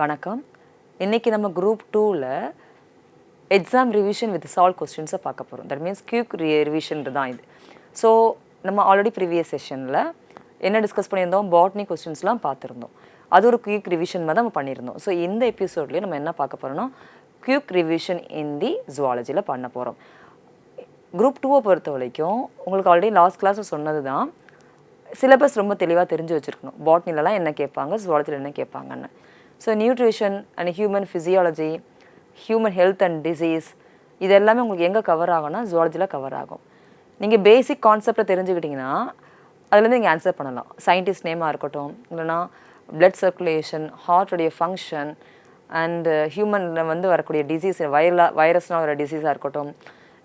வணக்கம். இன்னைக்கு நம்ம குரூப் 2ல எக்ஸாம் ரிவிஷன் வித் சால்வ் கொஸ்டின்ஸை பார்க்க போகிறோம். தட் மீன்ஸ் குயிக் ரிவிஷன் தான் இது. ஸோ நம்ம ஆல்ரெடி ப்ரீவியஸ் செஷனில் என்ன டிஸ்கஸ் பண்ணியிருந்தோம், பாட்னி கொஸ்டின்ஸ்லாம் பார்த்துருந்தோம். அது ஒரு குயிக் ரிவிஷன் மாதிரி நம்ம பண்ணியிருந்தோம். ஸோ இந்த எபிசோட்லேயே நம்ம என்ன பார்க்க போகிறோம்னா குயிக் ரிவிஷன் இன் தி ஜுவாலஜியில் பண்ண போகிறோம். குரூப் 2வை பொறுத்த வரைக்கும் உங்களுக்கு ஆல்ரெடி லாஸ்ட் கிளாஸில் சொன்னது தான் சிலபஸ் ரொம்ப தெளிவாக தெரிஞ்சு வச்சுருக்கணும். பாட்னிலலாம் என்ன கேட்பாங்க, ஜுவாலஜியில் என்ன கேட்பாங்கன்னு. So nutrition and human physiology, human health and disease, இது எல்லாமே உங்களுக்கு எங்கே கவர் ஆகும்னா ஜுவாலஜியில் கவர் ஆகும். நீங்கள் பேசிக் கான்செப்டை தெரிஞ்சுக்கிட்டிங்கன்னா அதுலேருந்து நீங்கள் ஆன்சர் பண்ணலாம். சயின்டிஸ்ட் நேமாக இருக்கட்டும், இல்லைனா பிளட் சர்க்குலேஷன், ஹார்ட்டுடைய ஃபங்க்ஷன் அண்டு ஹியூமனில் வரக்கூடிய டிசீஸ், வைரஸ்னால் வர டிசீஸாக இருக்கட்டும்,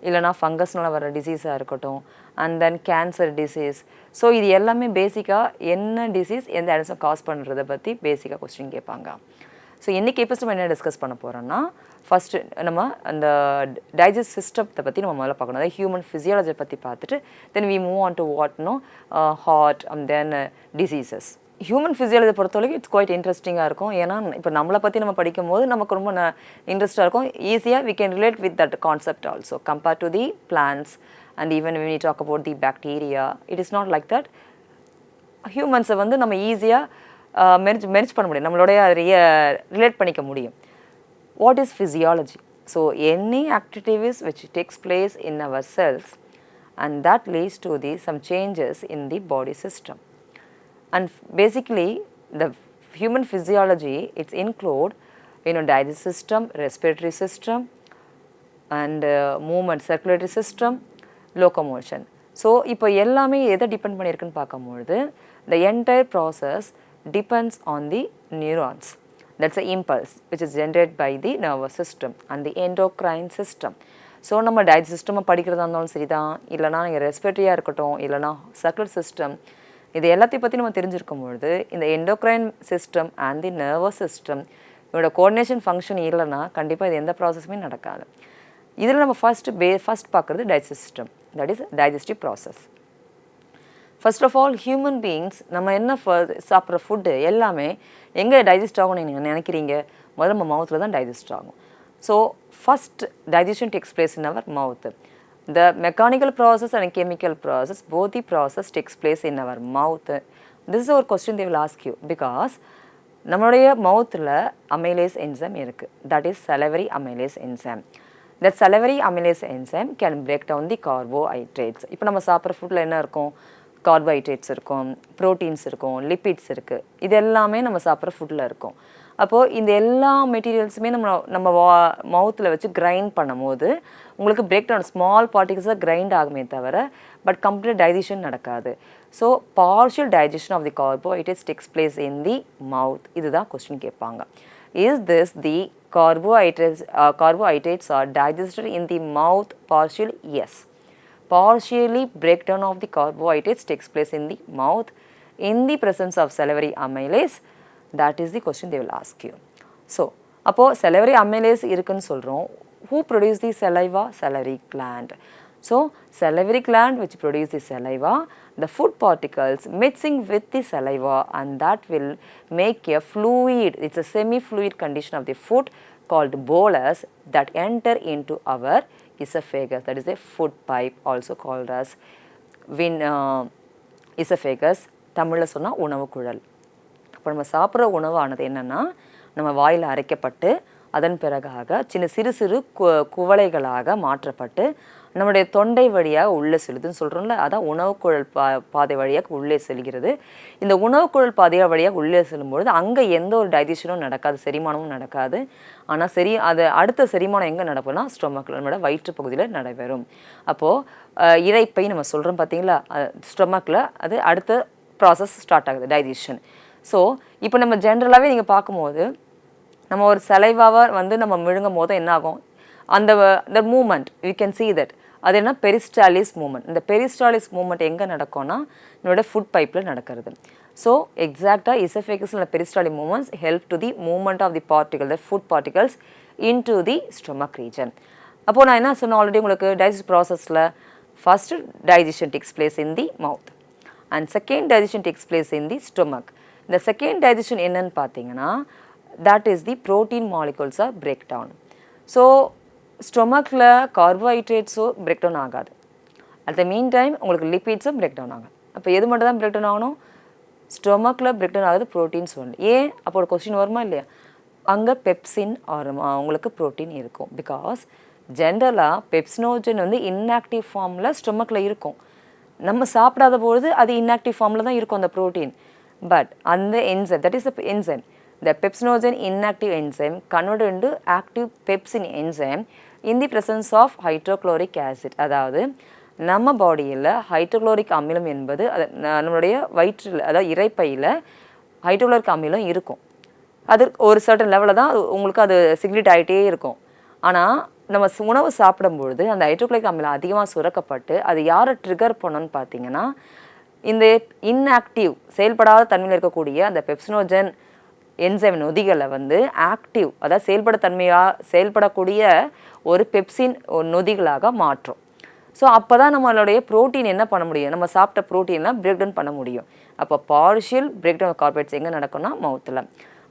இல்லைனா ஃபங்கஸ்னால் வர டிசீஸாக இருக்கட்டும், and then cancer disease. So இது எல்லாமே பேசிக்காக என்ன டிசீஸ் எந்த ஆன்சர் காஸ் பண்ணுறதை பற்றி பேசிக்காக கொஸ்டின் கேட்பாங்க. ஸோ இன்றைக்கி எபிசோட் நம்ம என்ன டிஸ்கஸ் பண்ண போகிறோன்னா, ஃபஸ்ட்டு நம்ம அந்த டைஜஸ்ட் சிஸ்டத்தை பற்றி நம்ம முதல்ல பார்க்கணும். அதாவது ஹியூமன் ஃபிசியாலஜியை பற்றி பார்த்துட்டு then we move on to whatnot heart and then diseases. Human physiology பொறுத்த வரைக்கும் இட்ஸ் குவைட் இன்ட்ரெஸ்டிங்காக இருக்கும். ஏன்னா இப்போ நம்மளை பற்றி நம்ம படிக்கும் போது நமக்கு ரொம்ப இன்ட்ரெஸ்ட்டாக இருக்கும். ஈஸியாக we can relate with that concept also compared to the plants and even when we talk about the bacteria, it is not like that. Humans நம்ம ஈஸியாக மெர்ஜ் பண்ண முடியும், நம்மளோடைய ரிலேட் பண்ணிக்க முடியும். What is physiology? So any activities which takes place in our cells and that leads to some changes in the body system. And basically the human physiology, it's include digestive system, respiratory system and movement, circulatory system, locomotion. So இப்போ எல்லாமே எதை depend பண்ணியிருக்குன்னு பார்க்கும்பொழுது the entire process depends on the neurons. That's an impulse which is generated by the nervous system and the endocrine system. So நம்ம digest சிஸ்டமாக படிக்கிறதா இருந்தாலும் சரி தான், இல்லைனா நீங்கள் ரெஸ்பிரேட்டரியாக இருக்கட்டும், இல்லைனா சர்க்குலர் சிஸ்டம், இது எல்லாத்தையும் பற்றி நம்ம தெரிஞ்சிருக்கும் பொழுது இந்த endocrine system and the nervous system இதோட கோஆர்டினேஷன் ஃபங்க்ஷன் இல்லைன்னா கண்டிப்பாக இது எந்த ப்ராசஸுமே நடக்காது. இதில் நம்ம ஃபஸ்ட் பார்க்குறது digest system, that is digestive process. First of all human beings நம்ம என்ன சாப்பிட்ற ஃபுட்டு எல்லாமே எங்கே டைஜஸ்ட் ஆகும்னு நீங்கள் நினைக்கிறீங்க? முதல்ல நம்ம மவுத்தில் தான் டைஜஸ்ட் ஆகும். So first digestion takes place in our mouth. The mechanical process and chemical process, both the process takes place in our mouth. This is ஒரு question they will ask you, because நம்மளுடைய மவுத்தில் amylase enzyme இருக்குது, that is salivary amylase enzyme. That salivary amylase enzyme can break down the carbohydrates. இப்போ நம்ம சாப்பிட்ற ஃபுட்டில் என்ன இருக்கும்? கார்போஹைட்ரேட்ஸ் இருக்கும், ப்ரோட்டீன்ஸ் இருக்கும், லிப்பிட்ஸ் இருக்குது. இது எல்லாமே நம்ம சாப்பிட்ற ஃபுட்டில் இருக்கும். அப்போது இந்த எல்லா மெட்டீரியல்ஸுமே நம்ம மவுத்தில் வச்சு கிரைண்ட் பண்ணும் போது உங்களுக்கு பிரேக் டவுன் ஸ்மால் பார்ட்டிகல்ஸாக கிரைண்ட் ஆகுமே தவிர பட் கம்ப்ளீட் டைஜஷன் நடக்காது. So partial digestion of the carbohydrates takes place in the mouth. இதுதான் கொஸ்டின் கேட்பாங்க. Is this the carbohydrates are digested in the mouth partially? Yes. Partially breakdown of the carbohydrates takes place in the mouth in the presence of salivary amylase. That is the question they will ask you. So, அப்போ salivary amylase இருக்குன்னு சொல்கிறோம். Who produce the saliva? Salivary gland. So, salivary gland which produce the saliva, the food particles mixing with the saliva and that will make a fluid, it's a semi-fluid condition of the food called bolus that enter into our esophagus, that is a food pipe also called as esophagus, தமிழில் சொன்னால் உணவு குழல். இப்போ நம்ம சாப்பிட்ற உணவானது என்னென்னா நம்ம வாயில் அரைக்கப்பட்டு அதன் பிறகாக சிறு சிறு குவளைகளாக மாற்றப்பட்டு நம்முடைய தொண்டை வழியாக உள்ளே செல்லுதுன்னு சொல்கிறோம்ல, அதான் உணவுக்குழல் பாதை வழியாக உள்ளே செல்கிறது. இந்த உணவுக்குழல் பாதையாக வழியாக உள்ளே செல்லும்பொழுது அங்கே எந்த ஒரு டைஜஷனும் நடக்காது, செரிமானமும் நடக்காது. ஆனால் அது அடுத்த செரிமானம் எங்கே நடக்கும்னா ஸ்டொமக்கில், நம்மளோட வயிற்று பகுதியில் நடைபெறும். அப்போது இரைப்பை நம்ம சொல்கிறோம் பார்த்தீங்களா, ஸ்டொமக்கில் அது அடுத்த ப்ராசஸ் ஸ்டார்ட் ஆகுது, டைஜஷன். ஸோ இப்போ நம்ம ஜென்ரலாகவே நீங்கள் பார்க்கும்போது நம்ம ஒரு சலைவாவை நம்ம விழுங்கும் போது என்ன ஆகும், அந்த moment you can see that அது என்ன பெரிஸ்டாலிஸ் மூமெண்ட். இந்த பெரிஸ்டாலிஸ் மூமெண்ட் எங்கே நடக்கும்னா என்னோட ஃபுட் பைப்பில் நடக்கிறது. ஸோ எக்ஸாக்டாக இசோஃபேகஸில் peristaltic movements help to the movement of the particle, the food particles into the stomach region. அப்போது நான் என்ன சொன்னேன் ஆல்ரெடி உங்களுக்கு, டைஜஸ்ட் ப்ராசஸில் first digestion takes place in the mouth and second digestion takes place in the stomach. இந்த second digestion என்னன்னு பார்த்தீங்கன்னா that is the protein molecules are breakdown. So ஸ்டொமக்கில் கார்போஹைட்ரேட்ஸோ பிரேக் டவுன் ஆகாது. அட் த மீன் டைம் உங்களுக்கு லிப்பிட்ஸும் break down ஆகும். அப்போ எது மட்டும் தான் பிரேக் டவுன் ஆகணும்? ஸ்டொமக்கில் பிரேக் டவுன் ஆகுது ப்ரோட்டீன்ஸ் ஒன்று. ஏன் அப்போ ஒரு கொஸ்டின் வருமா இல்லையா? அங்கே பெப்சின் உங்களுக்கு ப்ரோட்டீன் இருக்கும். பிகாஸ் ஜென்ரலாக பெப்சினோஜன் வந்து இன்ஆக்டிவ் ஃபார்மில் ஸ்டொமக்கில் இருக்கும். நம்ம சாப்பிடாத பொழுது அது இன்ஆக்டிவ் ஃபார்மில் தான் இருக்கும் அந்த ப்ரோட்டீன். பட் அந்த enzyme, that is the enzyme, the pepsinogen inactive enzyme converted into active pepsin enzyme in the presence of hydrochloric acid. அதாவது நம்ம பாடியில் ஹைட்ரோக்ளோரிக் அமிலம் என்பது நம்மளுடைய வயிற்றில், அதாவது இரைப்பையில் ஹைட்ரோக்ளோரிக் அமிலம் இருக்கும். அது ஒரு சர்டன் லெவலில் தான் உங்களுக்கு அது சிக்ரெட் ஆகிட்டே இருக்கும். ஆனால் நம்ம உணவு சாப்பிடும்பொழுது அந்த ஹைட்ரோக்ளோரிக் அமிலம் அதிகமாக சுரக்கப்பட்டு அது யாரை ட்ரிகர் பண்ணணும்னு பார்த்தீங்கன்னா, இந்த இன்ஆக்டிவ் செயல்படாத தன்மையில் இருக்கக்கூடிய அந்த பெப்சினோஜன் என்சைம் நொதிகளை வந்து ஆக்டிவ், அதாவது செயல்படக்கூடிய ஒரு பெப்சின் நொதிகளாக மாற்றும். ஸோ அப்போ தான் நம்மளுடைய ப்ரோட்டீன் என்ன பண்ண முடியும்? நம்ம சாப்பிட்ட ப்ரோட்டீன்லாம் பிரேக் டவுன் பண்ண முடியும். அப்போ பார்ஷியல் பிரேக் டவுன் கார்போஹைட்ரேட்ஸ் எங்கே நடக்கும்னா மவுத்தில்.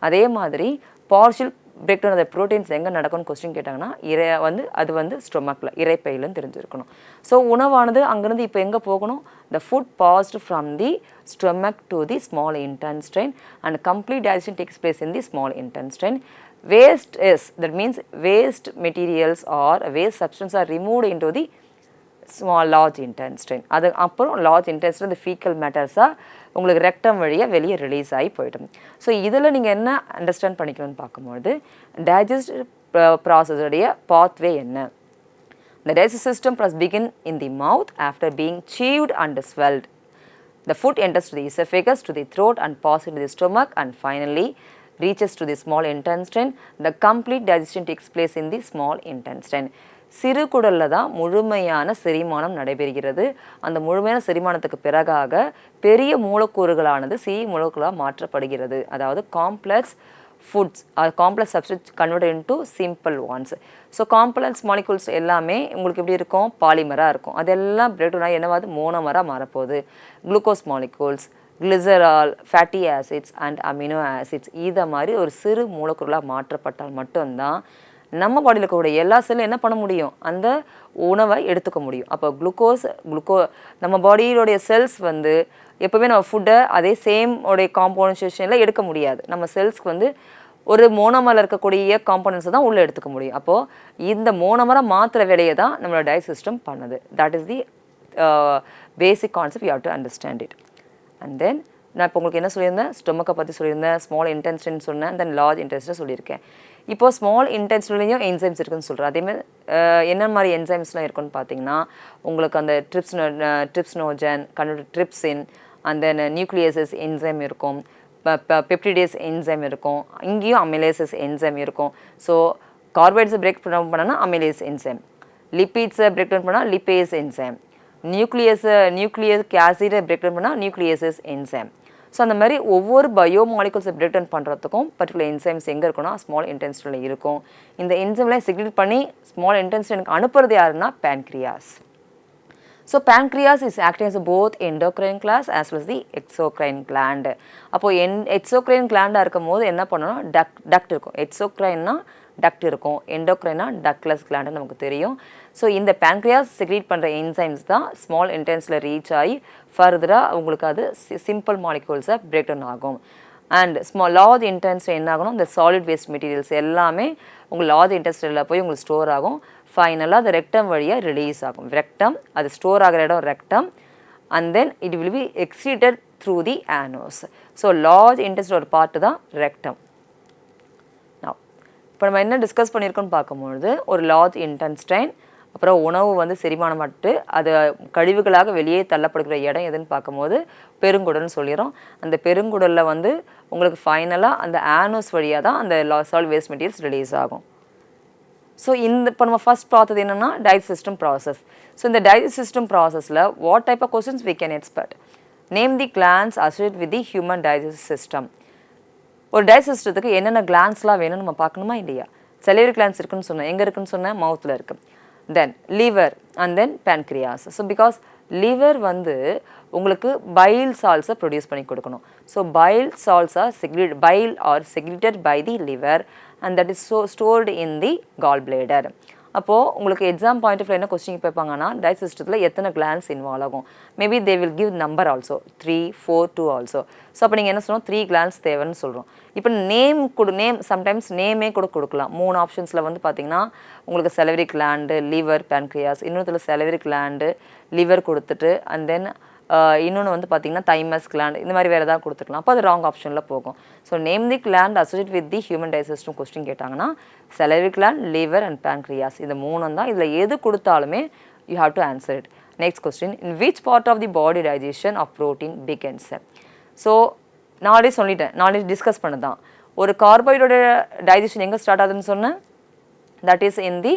அதே மாதிரி partial break down of the proteins எங்கே நடக்கும்னு கொஸ்டின் கேட்டாங்கன்னா அது வந்து ஸ்டொமக்கில், இரைப்பையிலும் தெரிஞ்சிருக்கணும். ஸோ உணவானது அங்கேருந்து இப்போ எங்கே போகணும்? The food passed from the stomach to the small intestine and complete digestion takes place in the small intestine. Waste is, that means waste materials or waste substances are removed into the large intestine. அது அப்புறம் large intestine இந்த faecal மேட்டர்ஸாக உங்களுக்கு rectum வழியாக வெளியே release ஆகி போய்டும். So இதில் நீங்கள் என்ன அண்டர்ஸ்டாண்ட் பண்ணிக்கணும்னு பார்க்கும்போது டைஜஸ்டிவ் ப்ராசஸோடைய பாத்வே என்ன? The digestive system process begin in the mouth after being chewed and swelled. The food enters to the esophagus, to the throat and passes into the stomach and finally reaches to the small intestine. The complete digestion takes place in the small intestine. சிறுகுடலில் தான் முழுமையான செரிமானம் நடைபெறுகிறது. அந்த முழுமையான செரிமானத்துக்கு பிறகாக பெரிய மூலக்கூறுகளானது சிறிய மூலக்கூறாக மாற்றப்படுகிறது. அதாவது complex foods, complex substance convert into simple once. So complex molecules எல்லாமே உங்களுக்கு எப்படி இருக்கும்? பாலிமராக இருக்கும். அதெல்லாம் பிரேக் டவுன் ஆகி என்னவாது? மோனோமராக மாறப்போகுது. Glucose molecules, glycerol, fatty acids and amino acids இதை மாதிரி ஒரு சிறு மூலக்கூறுகளாக மாற்றப்பட்டால் மட்டும்தான் நம்ம பாடியில் இருக்கக்கூடிய எல்லா செல்லும் என்ன பண்ண முடியும்? அந்த உணவை எடுத்துக்க முடியும். அப்போ நம்ம பாடியிலுடைய செல்ஸ் வந்து எப்போவுமே நம்ம ஃபுட்டை அதே சேம் உடைய காம்போனன்சேஷனில் எடுக்க முடியாது. நம்ம செல்ஸ்க்கு வந்து ஒரு மோனோமரில் இருக்கக்கூடிய காம்போனன்ஸை தான் உள்ளே எடுத்துக்க முடியும். அப்போது இந்த மோனோமரை மாற்றுற வேலையை தான் நம்மளோட டைஜஸ்ட் சிஸ்டம் பண்ணுது. That is the basic concept, you have to understand it. And then நான் இப்போ உங்களுக்கு என்ன சொல்லியிருந்தேன்? ஸ்டொமக்கை பற்றி சொல்லியிருந்தேன், ஸ்மால் இன்டெஸ்டைன் சொன்னேன், தென் லார்ஜ் இன்டெஸ்டைன் சொல்லியிருக்கேன். இப்போது ஸ்மால் இன்டெஸ்டைன்லேயும் என்சைம்ஸ் இருக்குதுன்னு சொல்கிறேன். அதேமாதிரி என்ன மாதிரி என்சைம்ஸ்லாம் இருக்குன்னு பார்த்தீங்கன்னா, உங்களுக்கு அந்த ட்ரிப்ஸ்னோஜன், ட்ரிப்சின், அந்த நியூக்ளியசஸ் என்சைம் இருக்கும், பெப்டிடேஸ் என்சைம் இருக்கும், இங்கேயும் அமிலேசஸ் என்சைம் இருக்கும். ஸோ கார்போஹைட்ரேட்ஸை பிரேக் டவுன் பண்ணனா அமிலேஸ் என்சைம், லிப்பிட்ஸை பிரேக் டவுன் பண்ணால் லிப்பேஸ் என்சைம், நியூக்ளியிக் ஆசிடை பிரேக் டவுன் பண்ணால் நியூக்ளியசஸ் என்சைம். ஸோ அந்த மாதிரி ஒவ்வொரு பயோ மாலிகூல்ஸை பிரேக் டவுன் பண்ணுறதுக்கும் பர்டிகுலர் என்சைம்ஸ் எங்கே இருக்குன்னா ஸ்மால் இன்டெஸ்டைனில் இருக்கும். இந்த என்சைம்லாம் செக்ரேட் பண்ணி ஸ்மால் இன்டெஸ்டைனுக்கு அனுப்புறது யாருன்னா pancreas. So pancreas is acting as both endocrine class as well as the exocrine gland. அப்போது exocrine gland இருக்கும் போது என்ன பண்ணணும்? டக்ட் இருக்கும். எக்ஸோக்ரைன்னா டக்ட் இருக்கும், எண்டோக்ரைனா டக்லெஸ் கிளாண்டு நமக்கு தெரியும். ஸோ இந்த பேன்க்ரியாஸ் செக்ரீட் பண்ணுற என்சைம்ஸ் தான் ஸ்மால் இன்டென்ஸில் ரீச் ஆகி ஃபர்தராக உங்களுக்கு அது சிம்பிள் மாலிகூல்ஸை பிரேக் டவுன் ஆகும். அண்ட் லார்ஜ் இன்டென்ஸில் என்ன ஆகணும்? இந்த சாலிட் வேஸ்ட் மெட்டீரியல்ஸ் எல்லாமே உங்கள் லார்ஜ் இன்டெஸ்டைனில் போய் உங்களுக்கு ஸ்டோர் ஆகும். ஃபைனலாக அது ரெக்டம் வழியாக ரிலீஸ் ஆகும். ரெக்டம், அது ஸ்டோர் ஆகிற இடம் rectum, and then it will be excreted through the anus. So large intestine ஒரு பார்ட்டு தான் ரெக்டம். இப்போ நம்ம என்ன டிஸ்கஸ் பண்ணியிருக்கோன்னு பார்க்கும்பொழுது ஒரு லார்ஜ் இன்டெஸ்டைன், அப்புறம் உணவு வந்து செரிமானப்பட்டு அது கழிவுகளாக வெளியே தள்ளப்படுகிற இடம் எதுன்னு பார்க்கும்போது பெருங்குடல்னு சொல்லிடுறோம். அந்த பெருங்குடலில் வந்து உங்களுக்கு ஃபைனலாக அந்த ஆனோஸ் வழியாக தான் அந்த சாலிட் வேஸ்ட் மெட்டீரியல்ஸ் ரிலீஸ் ஆகும். ஸோ இப்போ நம்ம ஃபர்ஸ்ட் பார்த்தது என்னென்னா டைஜஸ்ட் சிஸ்டம் ப்ராசஸ். ஸோ இந்த டைஜஸ்ட் சிஸ்டம் ப்ராசஸில் what type of questions we can expect? Name the glands associated with the human digest system. ஒரு டைஜஸ்ட் சிஸ்டத்துக்கு என்னென்ன கிளான்ஸ்லாம் வேணும்னு நம்ம பார்க்கணுமா இல்லையா? செலிவரி கிளான்ஸ் இருக்குன்னு சொன்னேன். எங்கே இருக்குன்னு சொன்னேன்? மவுத்தில் இருக்குது. Then liver and then pancreas. So because liver வந்து உங்களுக்கு bile salts produce பண்ணி கொடுக்கணும். So bile salts are secreted by the liver and that is stored in the gallbladder. அப்போ உங்களுக்கு எக்ஸாம் பாயிண்ட் ஆஃப் வியூ என்ன கொஸ்டின் கேட்பாங்கன்னா டைஜஸ்ட் சிஸ்டத்தில் எத்தனை glands involve ஆகும் maybe they will give number also 3 4 2 also so அப்போ நீங்கள் என்ன சொல்லணும் 3 கிளான்ஸ் தேவைன்னு சொல்கிறோம் இப்போ நேம் சம்டைம்ஸ் நேமே கூட கொடுக்கலாம் 3 ஆப்ஷன்ஸில் வந்து பார்த்தீங்கன்னா உங்களுக்கு salivary gland liver pancreas இன்னொருத்தில் salivary gland liver கொடுத்துட்டு அண்ட் தென் இன்னொன்று வந்து பார்த்தீங்கன்னா தைமஸ் கிளாண்ட் இந்த மாதிரி வேறு ஏதாவது கொடுத்துக்கலாம் அப்போ அது ராங் ஆப்ஷனில் போகும் so name the gland associate with the human digestive question கேட்டாங்கன்னா salivary gland liver and pancreas இந்த மூணும் தான் இதில் எது கொடுத்தாலுமே you have to answer it next question in which part of the body digestion of protein begins so நான் already சொல்லிட்டேன் நான் ஆல்ரெடி டிஸ்கஸ் பண்ணது தான் ஒரு கார்போஹைட்ரேட்டோட டைஜஷன் எங்கே ஸ்டார்ட் ஆகுதுன்னு சொன்னேன் that is in the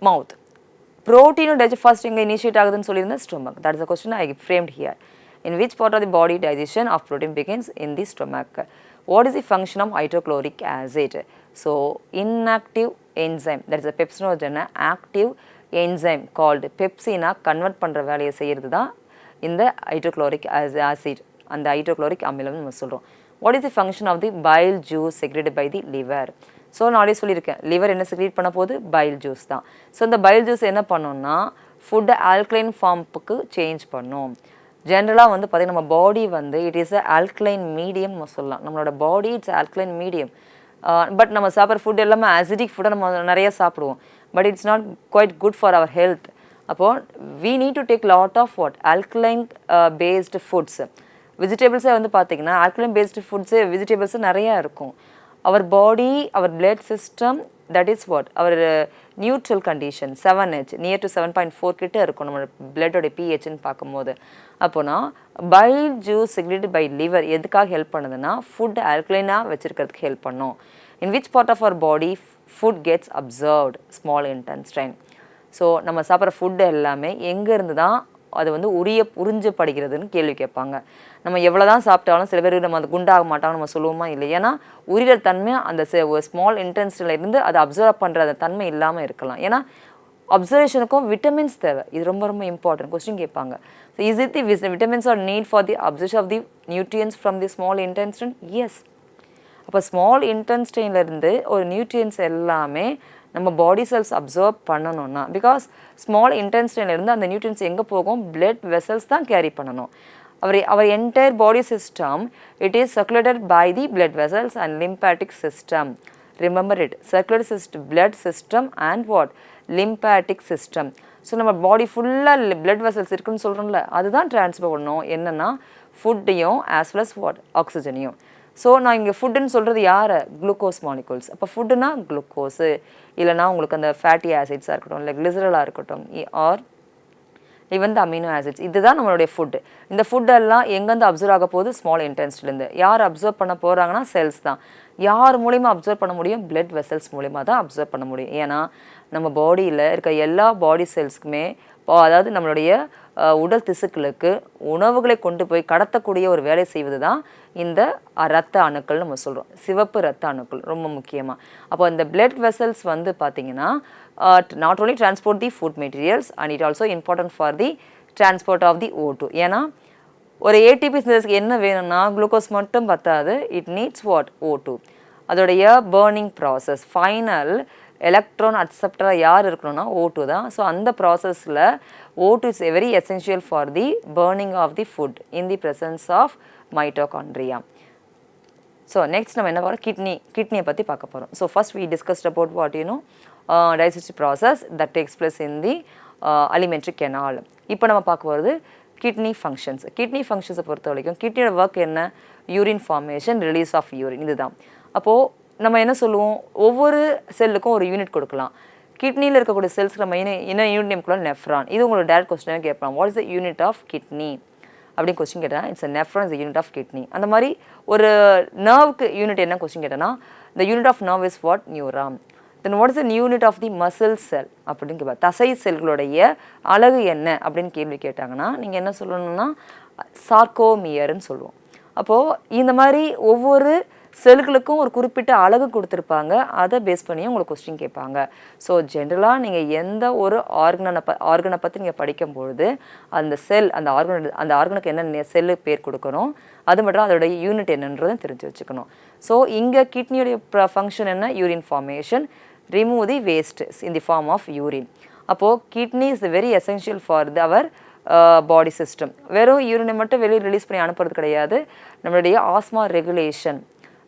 mouth protein first initiate ஆகுதுன்னு சொல்லியிருந்தேன் stomach. That is the question I framed here. In which part of the body digestion of protein begins? In the stomach. What is the function of hydrochloric acid? So inactive enzyme, that is a pepsinogen active enzyme called pepsina convert பண்ற வேலையை செய்யறது தான் இந்த hydrochloric acid அந்த hydrochloric அமிலம் நம்ம சொல்றோம். What is the function of the bile juice secreted by the liver? So நான் ஆல்ரெடி சொல்லியிருக்கேன் லிவர் என்ன செக்ரீட் பண்ண போகுது பைல் ஜூஸ் தான் ஸோ இந்த பைல் ஜூஸ் என்ன பண்ணோம்னா ஃபுட்டு ஆல்கலைன் ஃபார்முக்கு சேஞ்ச் பண்ணும் ஜென்ரலாக வந்து பார்த்திங்கன்னா நம்ம பாடி வந்து it is a alkaline medium நம்ம சொல்லலாம் நம்மளோட body it's alkaline medium but நம்ம சாப்பிட்ற ஃபுட் எல்லாமே ஆசிடிக் ஃபுட்டை நம்ம நிறைய சாப்பிடுவோம் but it's not quite good for our health அப்போது we need to take lot of what alkaline based foods வெஜிடபிள்ஸே வந்து பார்த்திங்கன்னா ஆல்கலைன் பேஸ்டு ஃபுட்ஸு வெஜிடபிள்ஸு நிறையா இருக்கும் our body, our blood system, that is what? Our neutral condition, 7H, near to 7.4 கிட்ட இருக்கும் நம்ம blood-ஓட pH-ன்னு பார்க்கும்போது அப்போனா bile juice secreted by liver எதுக்காக ஹெல்ப் பண்ணுதுன்னா ஃபுட் ஆல்கலைனாக வச்சுருக்கிறதுக்கு ஹெல்ப் பண்ணும் in which part of our body food gets absorbed? Small intestine. So நம்ம சாப்பிட்ற ஃபுட்டு எல்லாமே எங்கேருந்து தான் அது வந்து உறிஞ்சப்படுகிறதுன்னு கேள்வி கேட்பாங்க நம்ம எவ்வளோ தான் சாப்பிட்டாலும் சில பேர் நம்ம அது குண்டாக மாட்டாங்க நம்ம சொல்லுவோமா இல்லை ஏன்னா உரிகிற தன்மை அந்த ஸ்மால் இன்டென்ஸ்டில் இருந்து அதை அப்சர்வ் பண்ணுற அந்த தன்மை இல்லாமல் இருக்கலாம் ஏன்னா அப்சர்வேஷனுக்கும் விட்டமின்ஸ் தேவை இது ரொம்ப ரொம்ப இம்பார்ட்டன்ட் கொஸ்டின் கேட்பாங்க so is it the vitamins are need for the observation of the nutrients from the small intestines அப்போ ஸ்மால் இன்டென்ஸ்டைன்லேருந்து ஒரு நியூட்ரியன்ஸ் எல்லாமே நம்ம பாடி செல்ஸ் அப்சர்வ் பண்ணணும்னா பிகாஸ் ஸ்மால் இன்டென்ஸ்டைன்லேருந்து அந்த நியூட்ரியன்ஸ் எங்கே போகும் பிளட் வெசல்ஸ் தான் கேரி பண்ணணும் our entire body system it is circulated by the blood vessels and lymphatic system remember it circulatory system blood system and what lymphatic system so நம்ம body ஃபுல்லாக blood vessels இருக்குன்னு சொல்கிறோம்ல அதுதான் transfer பண்ணணும் என்னென்னா ஃபுட்டையும் ஆஸ் வெல் அஸ் வாட் ஆக்சிஜனையும் so நான் இங்கே ஃபுட்டுன்னு சொல்கிறது யார் குளுக்கோஸ் மாலிகூல்ஸ் அப்போ ஃபுட்டுனா குளுக்கோஸு இல்லைனா உங்களுக்கு அந்த ஃபேட்டி ஆசிட்ஸாக இருக்கட்டும் இல்லை கிளிசரலாக இருக்கட்டும் R even the amino acids இதுதான் நம்மளுடைய ஃபுட்டு இந்த ஃபுட்டெல்லாம் எங்கேருந்து அப்சர்வ் ஆக போகுது ஸ்மால் இன்டென்ஸ்ட்லேருந்து யார் அப்சர்வ் பண்ண போகிறாங்கன்னா செல்ஸ் தான் யார் மூலிமா அப்சர்வ் பண்ண முடியும் பிளட் வெசல்ஸ் மூலிமா தான் அப்சர்வ் பண்ண முடியும் ஏன்னா நம்ம பாடியில் இருக்க எல்லா பாடி செல்ஸ்க்குமே அதாவது நம்மளுடைய உடல் திசுக்களுக்கு உணவுகளை கொண்டு போய் கடத்தக்கூடிய ஒரு வேலை செய்வது தான் இந்த இரத்த அணுக்கள் நம்ம சொல்கிறோம் சிவப்பு இரத்த அணுக்கள் ரொம்ப முக்கியமாக அப்போ இந்த பிளட் வெசல்ஸ் வந்து பார்த்திங்கன்னா not only transport the food materials and it also important for the transport of the O2 ஏன்னா ஒரு ஏடிபி சிந்தசிஸ்க்கு என்ன வேணும்னா குளுக்கோஸ் மட்டும் பத்தாது இட் நீட்ஸ் வாட் O2 அதோடைய பேர்னிங் ப்ராசஸ் ஃபைனல் எலக்ட்ரான் அக்செப்டராக யார் இருக்கணும்னா O2 தான் ஸோ அந்த ப்ராசஸில் O2 is very essential for the burning of the food in the presence of mitochondria so next நம்ம என்ன பார்க்குறோம் கிட்னியை பற்றி பார்க்க போகிறோம் so first we discussed about what digestive process that takes place in the alimentary canal இப்போ நம்ம பார்க்க போகிறது கிட்னி ஃபங்க்ஷன்ஸை பொறுத்த வரைக்கும் கிட்னியோட ஒர்க் என்ன urine formation release of urine இதுதான் அப்போது நம்ம என்ன சொல்லுவோம் ஒவ்வொரு செல்லுக்கும் ஒரு யூனிட் கொடுக்கலாம் கிட்னியில் இருக்கக்கூடிய செல்ஸ் நம்ம என்ன யூனிட் நேம் கூட நெஃப்ரான் இது உங்களோட டேரக்ட் கொஸ்டினாக கேட்பாங்க what is the unit of kidney அப்படின்னு கொஸ்டின் கேட்டால் it's nephron is unit of kidney அந்த மாதிரி ஒரு நர்வுக்கு யூனிட் என்ன கொஸ்டின் கேட்டேன்னா the unit of nerve is what? Neuron. Then what is the unit of the muscle cell? அப்படின்னு கேட்பா தசை செல்களுடைய அலகு என்ன அப்படின்னு கேள்வி கேட்டாங்கன்னா நீங்கள் என்ன சொல்லணும்னா சார்கோமியர்னு சொல்லுவோம். அப்போது இந்த மாதிரி ஒவ்வொரு செல்களுக்கும் ஒரு குறிப்பிட்ட அளவு கொடுத்துருப்பாங்க, அதை பேஸ் பண்ணியும் உங்களுக்கு கொஸ்டின் கேட்பாங்க. ஸோ ஜென்ரலாக நீங்கள் எந்த ஒரு ஆர்கனை பற்றி நீங்கள் படிக்கும்பொழுது அந்த செல் அந்த ஆர்கனுக்கு என்ன செல்லு பேர் கொடுக்கணும், அது மட்டும் அதோட யூனிட் என்னன்றதும் தெரிஞ்சு வச்சுக்கணும். ஸோ இங்கே கிட்னியுடைய ஃபங்க்ஷன் என்ன, urine formation, remove the waste in the form of urine. அப்போது kidney is very essential for our body system. வெறும் யூரினை மட்டும் வெளியே ரிலீஸ் பண்ணி அனுப்புறது கிடையாது, நம்மளுடைய osmoregulation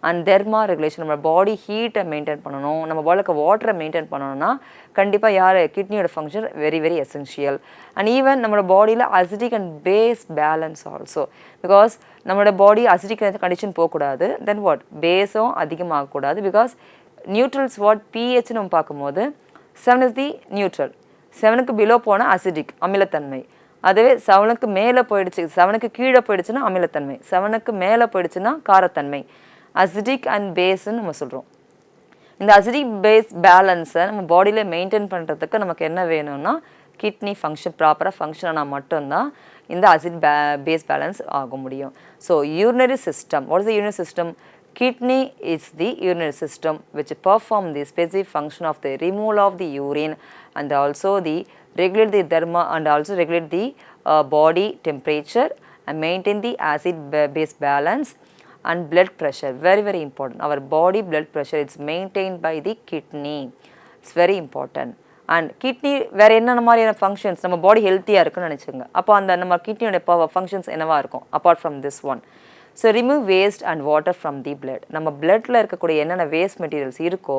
and thermoregulation, நம்ம பாடி ஹீட்டை மெயின்டைன் பண்ணணும், நம்ம பாடிக்கு வாட்டரை மெயின்டைன் பண்ணணும்னா கண்டிப்பாக கிட்னியோட function very very essential. And even நம்மளோட பாடியில் acidic and base balance also, because நம்மளோட பாடி அசிடிக் கண்டிஷன் போகக்கூடாது, தென் வாட் பேஸும் அதிகமாகக்கூடாது. பிகாஸ் நியூட்ரல்ஸ் வாட் பிஹெச் நம்ம பார்க்கும்போது 7 இஸ் தி நியூட்ரல், 7க்கு பிலோ போனால் அசிடிக் அமிலத்தன்மை, அதுவே 7க்கு மேலே போயிடுச்சு, 7க்கு கீழே போயிடுச்சுன்னா அமிலத்தன்மை, 7க்கு மேலே போயிடுச்சுன்னா காரத்தன்மை. அசிடிக் அண்ட் பேஸ்ன்னு நம்ம சொல்கிறோம். இந்த அசிடிக் பேஸ் பேலன்ஸை நம்ம பாடியில் மெயின்டைன் பண்ணுறதுக்கு நமக்கு என்ன வேணும்னா கிட்னி ஃபங்க்ஷன் ப்ராப்பராக ஃபங்க்ஷன் ஆனால் மட்டும்தான் இந்த அசிட் பேஸ் பேலன்ஸ் ஆக முடியும். So urinary system, what is the urinary system? Kidney is the urinary system which perform the specific function of the removal of the urine and also the regulate the derma and also regulate the body temperature and maintain the acid base balance and blood pressure. Very very important. Our body blood pressure is maintained by the kidney. It's very important. And kidney வேறு என்னென்ன மாதிரியான functions, நம்ம பாடி ஹெல்த்தியாக இருக்குன்னு நினச்சிங்க, அப்போ அந்த நம்ம கிட்னியோட ஃபங்க்ஷன்ஸ் என்னவாக இருக்கும் apart from this one? So remove waste and water from the blood. நம்ம பிளட்டில் இருக்கக்கூடிய என்னென்ன வேஸ்ட் மெட்டீரியல்ஸ் இருக்கோ,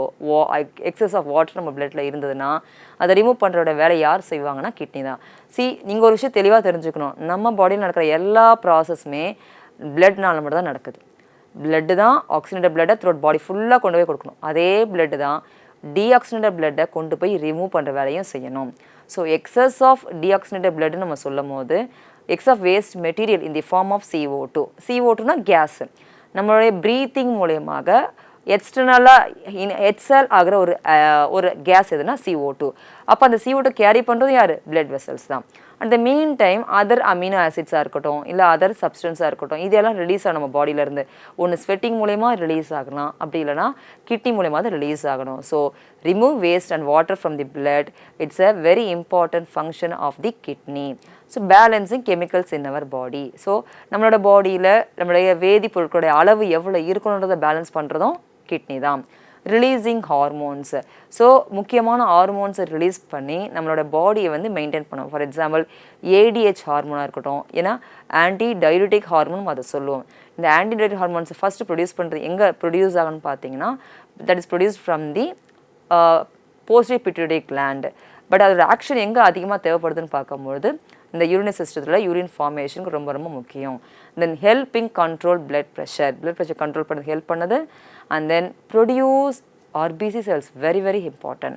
எக்ஸஸ் ஆஃப் வாட்டர் நம்ம பிளட்டில் இருந்ததுன்னா அதை ரிமூவ் பண்ணுறோட வேலை யார் செய்வாங்கன்னா கிட்னி தான். நீங்கள் ஒரு விஷயம் தெளிவாக தெரிஞ்சுக்கணும், நம்ம பாடியில் நடக்கிற எல்லா ப்ராசஸுமே பிளட்னால மட்டும் தான் நடக்குது. பிளட்டு தான் ஆக்சிஜனேட்டட் பிளட்டை த்ரோட் பாடி ஃபுல்லாக கொண்டு போய் கொடுக்கணும், அதே பிளட்டு தான் டீஆக்சிஜனேட்டட் பிளட்டை கொண்டு போய் ரிமூவ் பண்ணுற வேலையும் செய்யணும். ஸோ எக்ஸஸ் ஆஃப் டீஆக்சிஜனேட்டட் பிளட்னு நம்ம சொல்லும் போது excess of waste material in the form of CO2. CO2னா கேஸு, நம்மளுடைய ப்ரீத்திங் மூலயமாக எக்ஸ்டர்னலாக எக்ஸல் ஆகிற ஒரு கேஸ் எதுனா CO2. அப்போ அந்த CO2 கேரி பண்ணுறது யார்? பிளட் வெசல்ஸ் தான். At the mean time other amino ஆசிட்ஸாக இருக்கட்டும், இல்லை அதர் சப்ஸ்டன்ஸாக இருக்கட்டும், இதெல்லாம் ரிலீஸ் ஆகும் நம்ம பாடியிலேருந்து. ஒன்று ஸ்வெட்டிங் மூலயமா ரிலீஸ் ஆகலாம், அப்படி இல்லைனா கிட்னி மூலயமா தான் ரிலீஸ் ஆகணும். So remove waste and water from the blood, it's a very important function of the kidney. So balancing chemicals in our body. So நம்மளோட பாடியில் நம்மளுடைய வேதிப்பொருட்களுடைய அளவு எவ்வளோ இருக்கணுன்றதை பேலன்ஸ் பண்ணுறதும் கிட்னி தான். ரிலீஸிங் ஹார்மோன்ஸ், ஸோ முக்கியமான ஹார்மோன்ஸை ரிலீஸ் பண்ணி நம்மளோட பாடியை வந்து மெயின்டைன் பண்ணுவோம். ஃபார் எக்ஸாம்பிள் ADH ஹார்மோனாக இருக்கட்டும், ஏன்னா ஆன்டி டயூரிட்டிக் ஹார்மோன் அதை சொல்லுவோம். இந்த ஆன்டி டயூரிட்டிக் ஹார்மோன்ஸை ஃபஸ்ட்டு ப்ரொடியூஸ் பண்ணுறது எங்கே ப்ரொடியூஸ் ஆகுன்னு பார்த்தீங்கன்னா, that is produce from the posterior pituitary gland. But அதோட ஆக்ஷன் எங்கே அதிகமாக தேவைப்படுதுன்னு பார்க்கும்பொழுது இந்த யூரினரி சிஸ்டத்தில் யூரின் ஃபார்மேஷனுக்கு ரொம்ப ரொம்ப முக்கியம். Then helping control blood pressure control பண்ணுறது ஹெல்ப் பண்ணுது. And then produce RBC cells, very very important.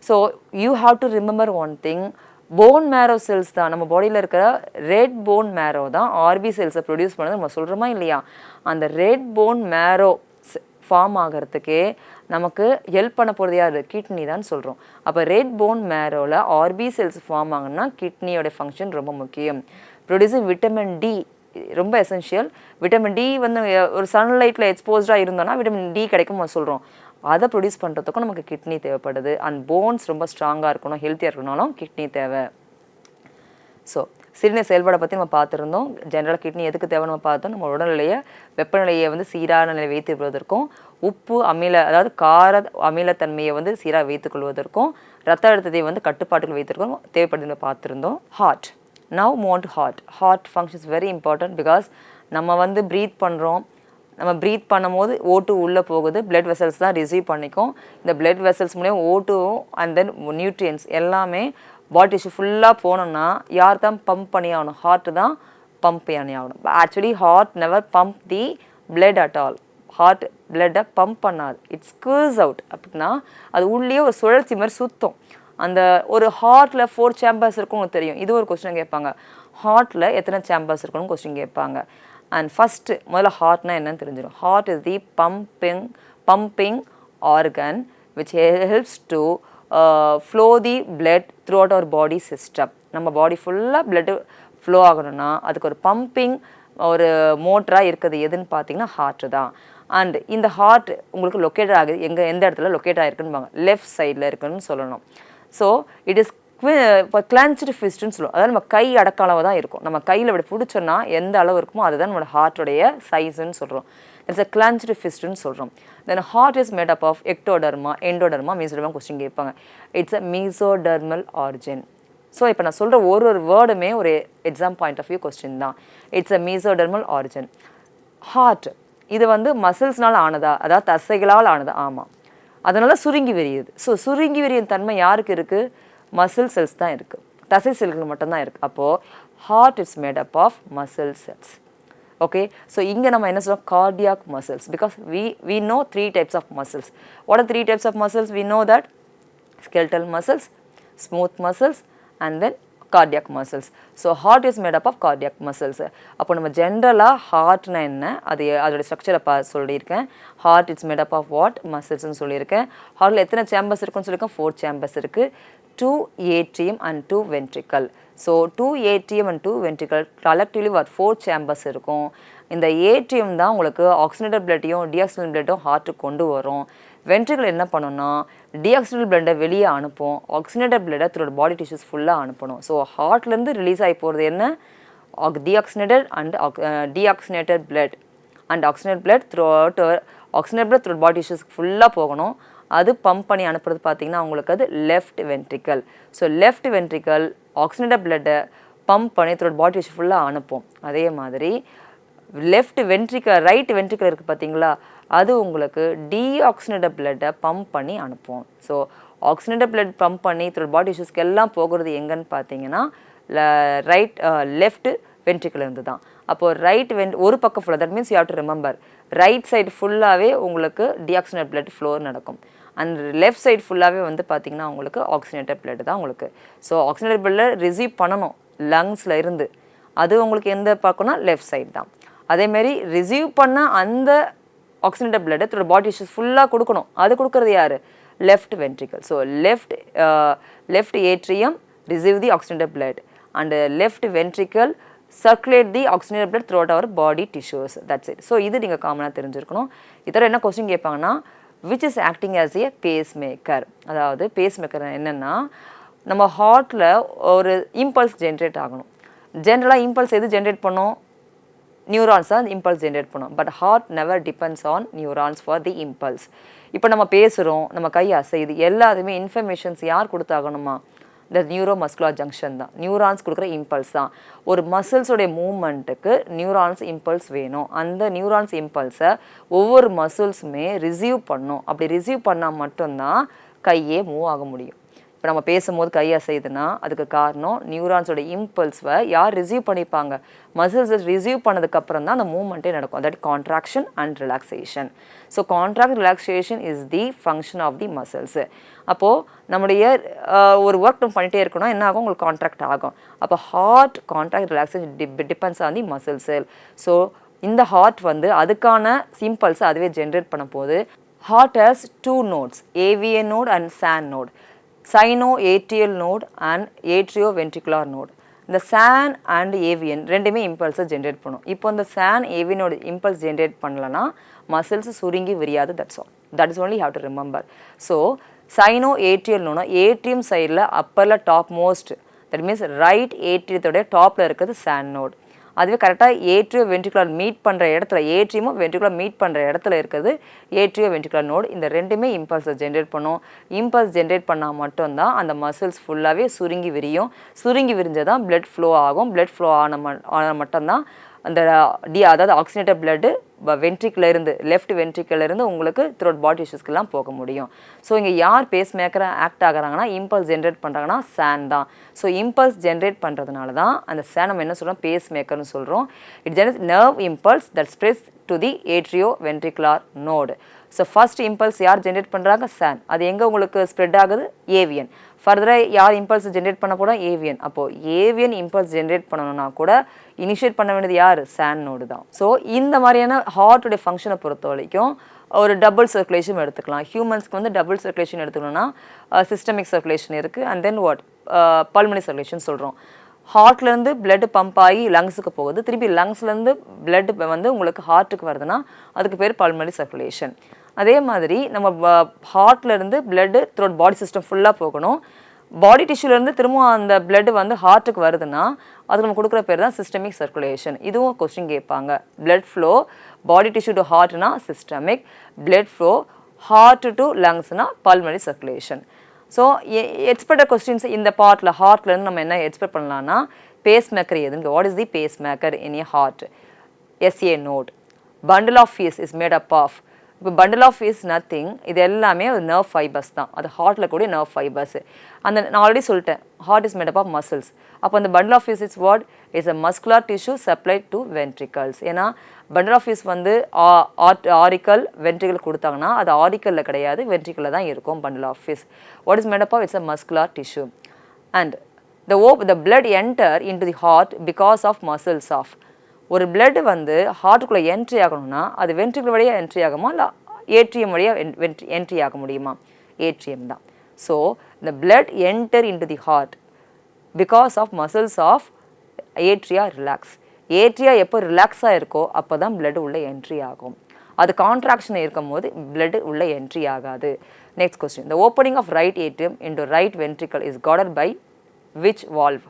So you have to remember one thing, bone marrow cells தான் நம்ம பாடியில் இருக்கிற ரெட் போன் மேரோ தான் RBC செல்ஸை ப்ரொடியூஸ் பண்ணது நம்ம சொல்கிறோமா இல்லையா? அந்த ரெட் போன் மேரோ ஃபார்ம் ஆகிறதுக்கே நமக்கு ஹெல்ப் பண்ண போகிறது யார்? கிட்னி தான் சொல்கிறோம். அப்போ ரெட் போன் மேரோவில் RBC செல்ஸ் ஃபார்ம் ஆகுன்னா கிட்னியோட ஃபங்க்ஷன் ரொம்ப முக்கியம். ப்ரொடியூசிங் விட்டமின் D ரொம்ப எசென்ஷியல். விட்டமின் D வந்து ஒரு சன்லைட்டில் எக்ஸ்போஸ்டாக இருந்தோன்னா விட்டமின் D கிடைக்கும் சொல்கிறோம். அதை ப்ரொடியூஸ் பண்ணுறதுக்கும் நமக்கு கிட்னி தேவைப்படுது. அண்ட் போன்ஸ் ரொம்ப ஸ்ட்ராங்காக இருக்கணும், ஹெல்த்தியாக இருக்கணும்னாலும் கிட்னி தேவை. ஸோ சிறுநீர் செயல்பாடை பற்றி நம்ம பார்த்துருந்தோம். ஜென்ரலாக கிட்னி எதுக்கு தேவை நம்ம பார்த்தோம், நம்ம உடல்நிலையை வெப்பநிலையை வந்து சீரான நிலையை வைத்துக்கொள்வதற்கும், உப்பு அதாவது கார அமிலத்தன்மையை வந்து சீராக வைத்துக்கொள்வதற்கும், ரத்த அழுத்தத்தை வந்து கட்டுப்பாட்டுகள் வைத்திருக்கும் தேவைப்படுதுன்னு பார்த்துருந்தோம். Heart, now move on to heart. Heart functions very important. Because நம்ம வந்து ப்ரீத் பண்ணுறோம், நம்ம ப்ரீத் பண்ணும்போது O2 உள்ளே போகுது, பிளட் வெசல்ஸ் தான் ரிசீவ் பண்ணிக்கும். இந்த பிளட் வெசல்ஸ் மூலியம் O2 அண்ட் தென் நியூட்ரியன்ஸ் எல்லாமே பாடி டிஷ்யூ ஃபுல்லாக போனோம்னா யார் தான் பம்ப் பண்ணி ஆகணும்? ஹார்ட் தான் பம்ப் பண்ணி ஆகணும். Actually heart never pump the blood at all. Heart பிளட்டை பம்ப் பண்ணாது, இட்ஸ் ஸ்க்வீஸ் அவுட். அப்படின்னா அது உள்ளே ஒரு சுழற்சி மாதிரி சுத்தம். அந்த ஒரு ஹார்ட்டில் 4 சேம்பர்ஸ் இருக்கும் உங்களுக்கு தெரியும். இது ஒரு கொஸ்டின் கேட்பாங்க, ஹார்ட்டில் எத்தனை சேம்பர்ஸ் இருக்கணும்னு கொஸ்டின் கேட்பாங்க. அண்ட் ஃபஸ்ட்டு முதல்ல ஹார்ட்னா என்னன்னு தெரிஞ்சிடும். Heart is the pumping organ which helps to flow the blood throughout our body system. நம்ம பாடி ஃபுல்லாக பிளட்டு ஃப்ளோ ஆகணும்னா அதுக்கு ஒரு பம்பிங் ஒரு மோட்டராக இருக்குது எதுன்னு பார்த்தீங்கன்னா ஹார்ட்டு தான். அண்ட் இந்த ஹார்ட் உங்களுக்கு லொக்கேட் ஆகுது எந்த இடத்துல லொக்கேட் ஆகிருக்குன்னு லெஃப்ட் சைடில் இருக்குன்னு சொல்லணும். ஸோ இட் இஸ் இப்போ கிளன்ச்டு ஃபிஸ்ட்னு சொல்லுவோம். அதாவது நம்ம கை அடக்க அளவு தான் இருக்கும். நம்ம கையில் இப்படி பிடிச்சோன்னா எந்த அளவு இருக்குமோ அதுதான் நம்மளோட ஹார்ட்டுடைய சைஸுன்னு சொல்கிறோம். இட்ஸ் அ கிளன்ச்டு ஃபிஸ்ட்னு சொல்கிறோம். Then heart is made up of ectoderm, endoderm, mesoderm question கேட்பாங்க. It's a mesodermal origin. So இப்போ நான் சொல்கிற ஒரு வேர்டுமே ஒரு exam point of view question தான். It's a mesodermal origin. Heart இது மசில்ஸ்னால் ஆனதா, அதாவது தசைகளால் ஆனதா? ஆமாம். அதனால் சுருங்கி விரியுது. ஸோ சுருங்கி விரியும் தன்மை யாருக்கு இருக்குது? மசில் செல்ஸ் தான் இருக்குது, தசை செல்கள் மட்டும்தான் இருக்குது. அப்போது heart is made up of muscle cells. Okay, so இங்கே நம்ம என்ன சொல்கிறோம்? Cardiac muscles. Because we know 3 types of muscles. What are 3 types of muscles? We know that skeletal muscles, smooth muscles, and then cardiac muscles. So heart is made up of cardiac muscles. அப்போ நம்ம ஜென்ரலாக ஹார்ட்னா என்ன, அதோட ஸ்ட்ரக்சரை சொல்லியிருக்கேன். Heart it's made up of what? மசில்ஸ்ன்னு சொல்லியிருக்கேன். ஹார்ட்டில் எத்தனை சேம்பர்ஸ் இருக்குன்னு சொல்லியிருக்கேன்? 4 சேம்பர்ஸ் இருக்குது. 2 atrium and 2 ventricle. So 2 atrium and 2 ventricle collectively 4 chambers இருக்கும். இந்த atrium தான் உங்களுக்கு ஆக்சிஜனேட்டட் பிளட்டையும் டீஆக்சிஜனேட்டட் பிளட்டும் ஹார்ட்டுக்கு கொண்டு வரும். வென்ட்ரிக்கல் என்ன பண்ணணும்னா டீஆக்சிஜனேட்டட் பிளட்டை வெளியே அனுப்பும், ஆக்சிஜனேட்டட் பிளட்டை த்ரூ பாடி டிஷ்யூஸ் ஃபுல்லாக அனுப்பணும். ஸோ ஹார்ட்லேருந்து ரிலீஸ் ஆகி போகிறது என்ன? Deoxygenated and deoxygenated blood and oxygenated blood oxygenated blood through body டிஷ்யூஸ்க்கு ஃபுல்லாக போகணும். அது பம்ப் பண்ணி அனுப்புறது பார்த்தீங்கன்னா உங்களுக்கு அது left ventricle. So left ventricle oxygenated பிளட்டை பம்ப் பண்ணி த்ரூ பாடி டிஷ்யூ ஃபுல்லாக அனுப்பும். அதே மாதிரி லெஃப்ட் வென்ட்ரிக்கல் ரைட் வென்ட்ரிக்கல் இருக்குது பார்த்தீங்களா, அது உங்களுக்கு டீஆக்சிஜனேட்டட் பிளட்டை பம்ப் பண்ணி அனுப்பும். ஸோ ஆக்சிஜனேட்டட் பிளட் பம்ப் பண்ணி த்ரூ பாடி டிஷ்யூஸ்க்கு எல்லாம் போகிறது எங்கன்னு பார்த்தீங்கன்னா லெஃப்ட் வென்ட்ரிக்கல் இருந்து தான். அப்போது ஒரு பக்கம் ஃபுல்லாக, that means you have to remember right side ஃபுல்லாகவே உங்களுக்கு டீஆக்சிஜனேட்டட் பிளட் ஃப்ளோ நடக்கும். அண்ட் லெஃப்ட் சைடு ஃபுல்லாகவே பார்த்தீங்கன்னா உங்களுக்கு ஆக்சிஜனேட்டட் பிளட் தான் உங்களுக்கு. ஸோ ஆக்சிஜனேட்டட் பிளட் ரிசீவ் பண்ணணும் லங்ஸில் இருந்து, அது உங்களுக்கு எந்த பார்க்கணும்னா லெஃப்ட் சைடு தான். அதேமாரி ரிசீவ் பண்ண அந்த ஆக்சிஜனேட்டட் பிளட்டை த்ரூ பாடி டிஷ்யூஸ் ஃபுல்லாக கொடுக்கணும், அது கொடுக்குறது யார்? Left ventricle. So left atrium receive the oxygenated blood and left ventricle circulate the oxygenated blood throughout our body tissues. That's it. So இது நீங்கள் காமனாக தெரிஞ்சிருக்கணும். இதோட என்ன கொஸ்டின் கேட்பாங்கன்னா which is acting as a pacemaker. அதாவது பேஸ்மேக்கர் என்னென்னா நம்ம ஹார்ட்டில் ஒரு இம்பல்ஸ் ஜென்ரேட் ஆகணும். ஜென்ரலாக இம்பல்ஸ் எது ஜென்ரேட் பண்ணும்? நியூரான்ஸ் தான் இம்பல்ஸ் ஜென்ரேட் பண்ணும். But heart never depends on neurons for the impulse. இப்போ நம்ம பேசுகிறோம், நம்ம கை அசைது, எல்லாத்துமே இன்ஃபர்மேஷன்ஸ் யார் கொடுத்தாகணுமா? இந்த நியூரோமஸ்குலர் ஜங்ஷன் தான், நியூரான்ஸ் கொடுக்குற இம்பல்ஸ் தான். ஒரு மசில்ஸோடைய மூவ்மெண்ட்டுக்கு நியூரான்ஸ் இம்பல்ஸ் வேணும். அந்த நியூரான்ஸ் இம்பல்ஸை ஒவ்வொரு மசில்ஸுமே ரிசீவ் பண்ணும். அப்படி ரிசீவ் பண்ணால் மட்டும்தான் கையே மூவ் ஆக முடியும். இப்போ நம்ம பேசும்போது கை அசையுதுன்னா அதுக்கு காரணம் நியூரான்ஸோட இம்பல்ஸை யார் ரிசீவ் பண்ணிப்பாங்க? மசில்ஸ் ரிசீவ் பண்ணதுக்கப்புறம் தான் அந்த மூவ்மெண்ட்டே நடக்கும். That contraction and relaxation. So contract relaxation is the function of the muscles. அப்போது நம்முடைய ஒரு ஒர்க் நம்ம பண்ணிகிட்டே இருக்கணும், என்ன ஆகும்? உங்களுக்கு கான்ட்ராக்ட் ஆகும். அப்போ heart contract relaxation depends on the muscle cell. So இந்த ஹார்ட் அதுக்கான இம்பல்ஸை அதுவே ஜென்ரேட் பண்ண போது heart has 2 nodes, AVN node and SAN node. Sino-atrial node and atrioventricular node. இந்த SAN அண்ட் AVN ரெண்டுமே இம்பல்ஸை ஜென்ரேட் பண்ணும். இப்போ இந்த SAN AVNோட இம்பல்ஸ் ஜென்ரேட் பண்ணலன்னா மசில்ஸ் சுருங்கி விரியாது. That's all. That is only have to remember. So sinoatrial நோனா ஏட்ரியம் சைடில் அப்பரில் top most, that means right ஏட்ரியத்தோட டாப்பில் இருக்கிறது SAN நோட். அதுவே கரெக்டாக ஏட்ரியோ வென்ட்ரிகுலர் மீட் பண்ணுற இடத்துல, ஏட்ரியமும் வென்ட்ரிகுலர் மீட் பண்ணுற இடத்துல இருக்கிறது ஏட்ரியோ வென்ட்ரிகுலர் நோடு. இந்த ரெண்டுமே இம்பல்ஸை ஜென்ரேட் பண்ணும். இம்பல்ஸ் ஜென்ரேட் பண்ணால் மட்டும்தான் அந்த மசில்ஸ் ஃபுல்லாகவே சுருங்கி விரியும். சுருங்கி விரிஞ்சால் தான் பிளட் ஃப்ளோ ஆகும். பிளட் ஃப்ளோ ஆன மட்டும்தான் அந்த அதாவது ஆக்சிஜனேட்டட் பிளட்டு வென்ட்ரிக்கிலேருந்து லெஃப்ட் வென்ட்ரிக்கிலேருந்து உங்களுக்கு த்ரோட் பாடி டிஷ்யூஸ்க்கெல்லாம் போக முடியும். ஸோ இங்கே யார் பேஸ் மேக்கராக ஆக்ட் ஆகிறாங்கன்னா, இம்பல்ஸ் ஜென்ரேட் பண்ணுறாங்கன்னா SAN தான். ஸோ இம்பல்ஸ் ஜென்ரேட் பண்ணுறதுனால தான் அந்த SAN நம்ம என்ன சொல்கிறோம்? பேஸ் மேக்கர்னு சொல்கிறோம். It generates nerve impulse that spreads to the atrio ventricular node. So first impulse யார் ஜென்ரேட் பண்ணுறாங்க? SAN. அது எங்கே உங்களுக்கு ஸ்ப்ரெட் ஆகுது? AVN. ஃபர்தராக யார் இம்பல்ஸ் ஜென்ரேட் பண்ண போகிறோம்? AVN. அப்போது AVN இம்பல்ஸ் ஜென்ரேட் பண்ணணும்னா கூட இனிஷியேட் பண்ண வேண்டியது யார்? SAN நோடு தான். ஸோ இந்த மாதிரியான ஹார்ட்டுடைய ஃபங்க்ஷனை பொறுத்த வரைக்கும் ஒரு டபுள் சர்க்குலேஷன் எடுத்துக்கலாம். ஹியூமன்ஸ்க்கு டபுள் சர்க்குலேஷன் எடுத்துக்கணும்னா சிஸ்டமிக் சர்க்குலேஷன் இருக்குது, அண்ட் தென் பல்மனரி சர்க்குலேஷன் சொல்கிறோம். ஹார்ட்லேருந்து பிளட் பம்ப் ஆகி லங்ஸுக்கு போகுது, திருப்பி லங்ஸ்லேருந்து பிளட் வந்து உங்களுக்கு ஹார்ட்டுக்கு வருதுன்னா அதுக்கு பேர் பல்மனரி சர்க்குலேஷன். அதே மாதிரி நம்ம ஹார்ட்லேருந்து பிளட்டு த்ரோட் பாடி சிஸ்டம் ஃபுல்லாக போகணும். பாடி டிஷ்யூலேருந்து திரும்ப அந்த பிளட் வந்து ஹார்ட்டுக்கு வருதுன்னா அதுக்கு நம்ம கொடுக்குற பேர் தான் சிஸ்டமிக் சர்க்குலேஷன். இதுவும் கொஸ்டின் கேட்பாங்க. Blood flow body tissue to ஹார்ட்னா systemic, blood flow heart to லங்ஸ்னா pulmonary circulation. So expected questions இந்த பார்ட்டில் ஹார்ட்லேருந்து நம்ம என்ன எக்ஸ்பெக்ட் பண்ணலாம்னா பேஸ் மேக்கர் எதுங்க, what is the pacemaker in a heart? SA node. Bundle of His is made up of. இப்போ பண்டில் ஆஃப் ஃபீஸ் நத்திங், இது எல்லாமே ஒரு நர்வ் ஃபைபர்ஸ் தான். அது ஹார்ட்டில் கூடிய நர்வ் ஃபைபர்ஸ். அந்த நான் ஆல்ரெடி சொல்லிட்டேன், heart is made up of muscles. அப்போ அந்த bundle of His is what is a muscular tissue supplied to ventricles. ஏன்னா பண்டில் ஆஃப் ஃபீஸ் வந்து ஆரிக்கல் வென்ட்ரிகல் கொடுத்தாங்கன்னா அது ஆரிக்கலில் கிடையாது, வென்ட்ரிகலில் தான் இருக்கும் bundle of His. What is made up of? It's a muscular tissue. And the blood enter into the heart because of muscles of. ஒரு பிளட் வந்து ஹார்ட்டுக்குள்ளே என்ட்ரி ஆகணும்னா அது வென்ட்ரிகல் வழியாக என்ட்ரி ஆகுமா இல்லை ஏட்ரியம் வழியாக என்ட்ரி ஆக முடியுமா? ஏட்ரியம் தான். So the blood enter into the heart because of muscles of atria relax. Atria எப்போ ரிலாக்ஸாக இருக்கோ அப்போ தான் பிளட் உள்ளே என்ட்ரி ஆகும். அது கான்ட்ராக்ஷன் இருக்கும் போது பிளட் உள்ளே என்ட்ரி ஆகாது. Next question, the opening of right atrium into right ventricle is guarded by which valve?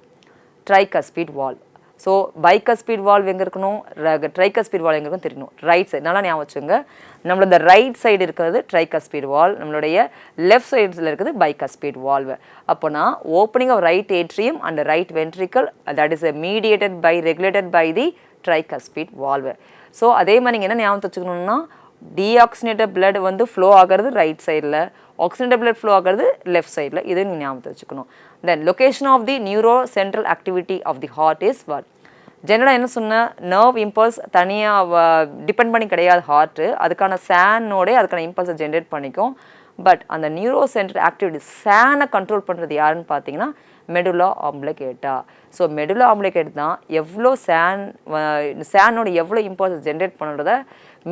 Tricuspid valve. So bicuspid valve எங்கே இருக்கணும், ட்ரைகஸ்பீட் வால்வ் எங்கே இருக்கும் தெரியணும். ரைட் சைடு நல்லா ஞாபகம் வச்சுங்க. நம்மளோட ரைட் சைடு இருக்கிறது ட்ரைகஸ்பீட் வால்வ், நம்மளுடைய லெஃப்ட் சைடில் இருக்குது பைகஸ்பீட் வால்வ். அப்போனா opening of right atrium and right ventricle that is mediated by regulated by the tricuspid valve. So அதே மாதிரி நீங்கள் என்ன ஞாபகம் வச்சுக்கணும்னா டீஆக்சினேட்டட் பிளட் வந்து ஃப்ளோ ஆகிறது ரைட் சைடில், ஆக்சினேட்டட் பிளட் ஃப்ளோ ஆகிறது லெஃப்ட் சைடில். இது நீங்கள் ஞாபகம் வச்சுக்கணும். Then location of the neuro central activity of the heart is what? ஜெனரலாக என்ன சொன்னால் நர்வ் இம்பல்ஸ் தனியாக டிபெண்ட் பண்ணி கிடையாது ஹார்ட்டு, அதுக்கான சேனோடே அதுக்கான இம்பல்ஸை ஜென்ரேட் பண்ணிக்கும். பட் அந்த நியூரோ சென்ட்ரல் ஆக்டிவிட்டி சேனை கண்ட்ரோல் பண்ணுறது யாருன்னு பார்த்தீங்கன்னா medulla oblongata. So medulla oblongata தான் எவ்வளோ சேனோட எவ்வளோ இம்பல்ஸ் ஜென்ரேட் பண்ணுறத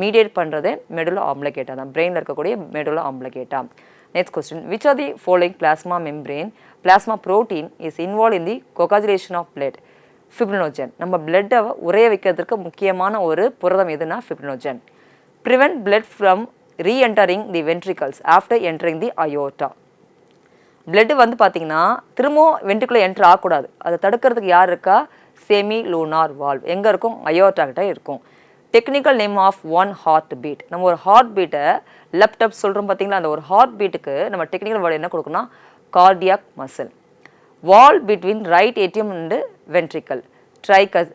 மீடியேட் பண்ணுறதே மெடுலா ஆம்ப்ளிகேட்டா தான், பிரெயினில் இருக்கக்கூடிய medulla oblongata. Next question, which are the following plasma membrane plasma protein is involve in the coagulation of blood? Fibrinogen. நம்ம பிளட்டை உரைய வைக்கிறதுக்கு முக்கியமான ஒரு புரதம் எதுனா fibrinogen. Prevent blood from reentering the ventricles after entering the aorta. Blood வந்து பார்த்தீங்கன்னா திரும்பவும் வென்ட்ரிகுலர் என்ட்ரு ஆகக்கூடாது, அதை தடுக்கிறதுக்கு யார் இருக்கா? Semi lunar valve. எங்கே இருக்கும்? அயோட்டா கிட்ட இருக்கும். Technical name of one heart beat. நம்ம ஒரு ஹார்ட் பீட்டை லெப்டப் சொல்கிறோம் பார்த்தீங்களா, அந்த ஒரு ஹார்ட் பீட்டுக்கு நம்ம டெக்னிக்கல் வேர்டு என்ன கொடுக்கணும்னா cardiac muscle. Wall between right atrium and ventricle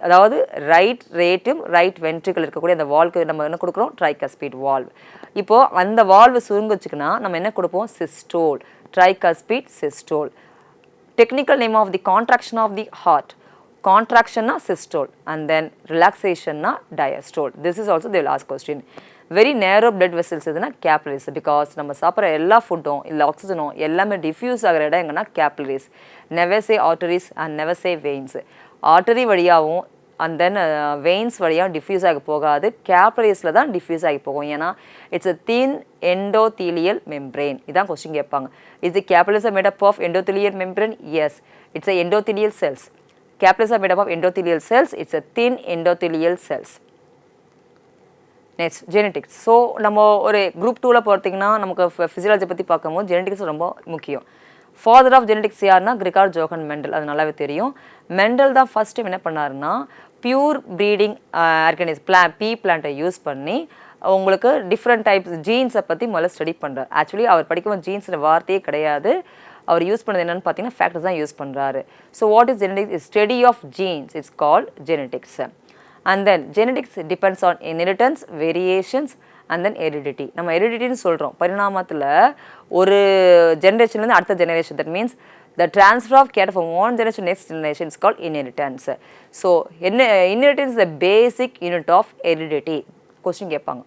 அதாவது ரைட் ரேட்ரியம் ரைட் வென்ட்ரிக்கல் இருக்கக்கூடிய அந்த வால்க்கு நம்ம என்ன கொடுக்குறோம்? Tricuspid valve. இப்போது அந்த வால்வு சுருங்குச்சுன்னா நம்ம என்ன கொடுப்போம்? Systole. Tricuspid systole. Technical name of the contraction of the heart. கான்ட்ராக்ஷன்னா சிஸ்டோல் அண்ட் தென் ரிலாக்ஸேஷன்னா diastole. This is also the last question. Very narrow blood vessels எதுனா கேப்லரிஸ். பிகாஸ் நம்ம சாப்பிட்ற எல்லா ஃபுட்டும் இல்லை ஆக்சிஜனும் எல்லாமே டிஃப்யூஸ் ஆகிற இடம் எங்கன்னா capillaries. Never say arteries and never say veins. Artery வழியாகவும் அண்ட் தென் வெயின்ஸ் வழியாகவும் டிஃப்யூஸ் ஆகி போகாது, கேப்லரிஸில் தான் டிஃப்யூஸ் ஆகி போகும். ஏன்னா it's a thin endothelial membrane. இதான் கொஸ்டின் கேட்பாங்க. Is the capillaries made up of endothelial membrane? Yes, it's a endothelial cells. Capillaries are made up of endothelial cells. It's a thin endothelial cells. Next, genetics. So, நம்ம ஒரு group 2ல பார்த்தீங்கன்னா நமக்கு physiology பற்றி பார்க்கும்போது genetics ரொம்ப முக்கியம். Father of genetics யாருன்னா கிரிகார்ட் Johann mental. அது நல்லாவே தெரியும். மெண்டல் தான் ஃபர்ஸ்ட் டைம் என்ன பண்ணாருன்னா பியூர் ப்ரீடிங் ஆர்கானிசம் பீ பிளான்ட்டை யூஸ் பண்ணி உங்களுக்கு டிஃப்ரெண்ட் டைப்ஸ் ஜீன்ஸை பற்றி முதல்ல ஸ்டடி பண்ணுறாரு. ஆக்சுவலி அவர் படிக்கும்போது ஜீன்ஸில் வார்த்தையே கிடையாது. அவர் யூஸ் பண்ணது என்னென்னு பார்த்தீங்கன்னா ஃபேக்டர்ஸ் தான் யூஸ் பண்ணுறாரு. So what is genetics? Is study of genes. It's called genetics. And then genetics depends on inheritance, variations and then heredity. நம்ம ஹெரிடிட்டின்னு சொல்கிறோம். பரிணாமத்தில் ஒரு ஜெனரேஷன்லேருந்து அடுத்த generation. That means the transfer of care from one generation next generation is called inheritance. So inheritance is the basic unit of heredity. Question கேட்பாங்க.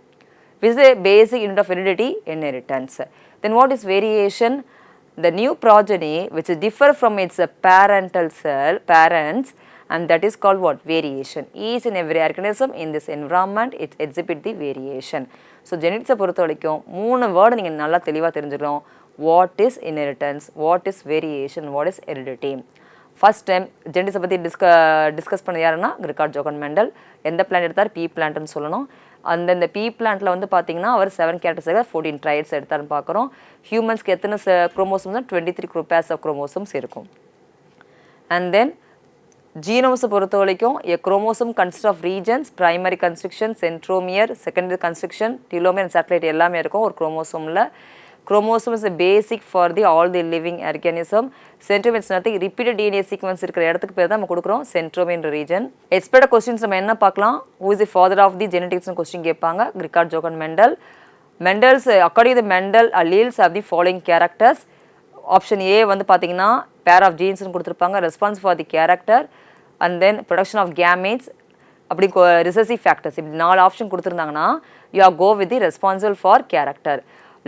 Which is the basic unit of heredity? Inheritance. Then what is variation? The new progeny which differ from its parental cell parents, and that is called what? Variation. Each and every organism in this environment it exhibit the variation. So genetics பொறுத்த வரைக்கும் மூணு word நீங்கள் நல்லா தெளிவாக தெரிஞ்சுக்கணும். What is inheritance? What is variation? What is heredity? First time ஜெனடிக்ஸை பற்றி discuss பண்ண யாருன்னா ரிகார்ட் ஜோகன் மெண்டல். எந்த பிளான்ட் எடுத்தார்? பீ பிளான்ட்னு சொல்லணும். அந்த பீ பிளான்ட்டில் வந்து பார்த்தீங்கன்னா அவர் 7 கேரக்டர்ஸ் 14 ட்ரைட்ஸ் எடுத்தாருன்னு பார்க்குறோம். ஹியூமன்ஸ்க்கு எத்தனை குரோமோசோம்ஸ்? 23 pairs ஆஃப் குரோமோசோம்ஸ் இருக்கும். அண்ட் தென் ஜீனோம்ஸை பொறுத்த வரைக்கும் a chromosome consists of regions, primary construction, centromere, secondary construction, telomere and satellite எல்லாமே இருக்கும் ஒரு குரோமோசோமில். Chromosome is the basic for all the living organism. Centromere is nothing, repeated DNA sequence இருக்கிற இடத்துக்கு பேர் தான் நம்ம கொடுக்குறோம் centromere region. Expected questions நம்ம என்ன பார்க்கலாம்? Who is the father of the genetics question கேட்பாங்க. ரிகார்ட் Johann Mendel. Mendel's according to the Mendel alleles have the following characters. Option A வந்து பார்த்தீங்கன்னா பேர் ஆஃப் ஜீன்ஸ்னு கொடுத்துருப்பாங்க. Response for the character and then production of gametes அப்படி recessive factors இப்படி 4 option கொடுத்துருந்தாங்கன்னா you are go with the responsible for character.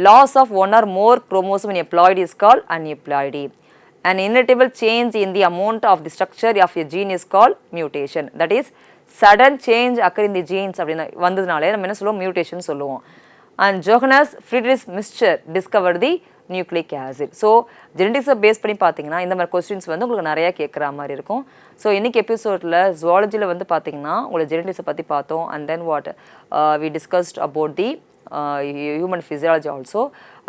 Loss of 1 or more chromosome in a ploid is called aneuploidy. An inevitable change in the amount of the structure of a gene is called mutation. That is sudden change occur in the genes அப்படின்னு வந்ததுனாலே நம்ம என்ன சொல்லுவோம்? Mutation சொல்லுவோம். And Johannes Friedrich Mischer discovered the nucleic acid. So ஜெனடிக்ஸை base பண்ணி பார்த்தீங்கன்னா இந்த மாதிரி கொஸ்டின்ஸ் வந்து உங்களுக்கு நிறையா கேட்குற மாதிரி இருக்கும். ஸோ இன்றைக்கி எபிசோடில் ஜுவாலஜியில் வந்து பார்த்தீங்கன்னா உங்களுக்கு ஜெனடிக்ஸை பற்றி பார்த்தோம். And then what we discussed about the human physiology also.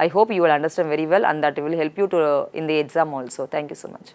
I hope you will understand very well and that will help you to in the exam also. Thank you so much.